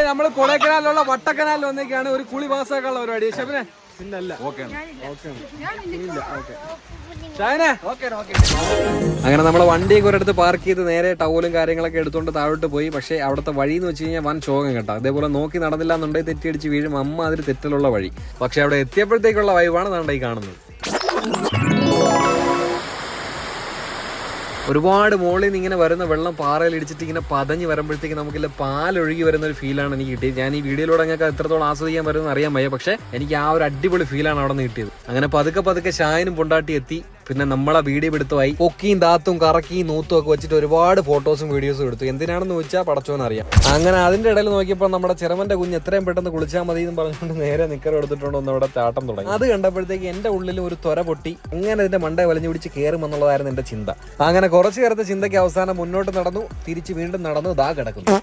നമ്മള് കൊടൈക്കനാലിലുള്ള വട്ടക്കനാലിൽ വന്നേക്കാണ് ഒരു കുളി പാസ്സാക്കാനുള്ള പരിപാടി. ഷെഫിനെ അങ്ങനെ നമ്മളെ വണ്ടിയൊക്കെ ഒരിടത്ത് പാർക്ക് ചെയ്ത് നേരെ ടൗലും കാര്യങ്ങളൊക്കെ എടുത്തുകൊണ്ട് താഴോട്ട് പോയി. പക്ഷേ അവിടുത്തെ വഴി എന്ന് വെച്ച് കഴിഞ്ഞാൽ വൻ ശോകം കേട്ടോ. അതേപോലെ നോക്കി നടന്നില്ല എന്നുണ്ടെങ്കിൽ തെറ്റിയടിച്ച് വീഴും അമ്മ അതിൽ തെറ്റിലുള്ള വഴി. പക്ഷെ അവിടെ എത്തിയപ്പോഴത്തേക്കുള്ള വൈവാണ് നമ്മുടെ ഈ കാണുന്നത്. ഒരുപാട് മുകളിൽ നിന്ന് ഇങ്ങനെ വരുന്ന വെള്ളം പാറയിൽ ഇടിച്ചിട്ട് ഇങ്ങനെ പതഞ്ഞ് വരുമ്പോഴത്തേക്ക് നമുക്കില്ല പാലൊഴുകി വരുന്ന ഒരു ഫീലാണ് എനിക്ക് കിട്ടിയത്. ഞാൻ ഈ വീഡിയോയിലൂടെ ഞങ്ങൾക്ക് എത്രത്തോളം ആസ്വദിക്കാൻ പറ്റുമെന്ന് അറിയാൻ വയ്യ. പക്ഷേ എനിക്ക് ആ ഒരു അടിപൊളി ഫീലാണ് അവിടെ നിന്ന് കിട്ടിയത്. അങ്ങനെ പതുക്കെ ഷായനും പൊണ്ടാട്ടി എത്തി. പിന്നെ നമ്മളെ വീഡിയോ എടുത്തുമായി പൊക്കിയും താത്തും കറക്കിയും നൂത്തും ഒക്കെ വെച്ചിട്ട് ഒരുപാട് ഫോട്ടോസും വീഡിയോസും എടുത്തു. എന്തിനാണെന്ന് ചോദിച്ചാൽ പടച്ചോന്ന് അറിയാം. അങ്ങനെ അതിന്റെ ഇടയിൽ നോക്കിയപ്പോൾ നമ്മുടെ ചെറുമന്റെ കുഞ്ഞ് എത്രയും പെട്ടെന്ന് കുളിച്ചാൽ മതി എന്ന് പറഞ്ഞുകൊണ്ട് നേരെ നിക്കർ എടുത്തിട്ടുണ്ട് ഒന്ന് അവിടെ ചാട്ടം തുടങ്ങി. അത് കണ്ടപ്പോഴത്തേക്ക് എന്റെ ഉള്ളിൽ ഒരു ത്വര പൊട്ടി. അങ്ങനെ ഇതിന്റെ മണ്ടയെ വലിഞ്ഞു പിടിച്ച് കയറും എന്നുള്ളതായിരുന്നു എന്റെ ചിന്ത. അങ്ങനെ കുറച്ചു നേരത്തെ ചിന്തയ്ക്ക് അവസാനം മുന്നോട്ട് നടന്നു, തിരിച്ച് വീണ്ടും നടന്നു, ദാ കിടക്കുന്നു.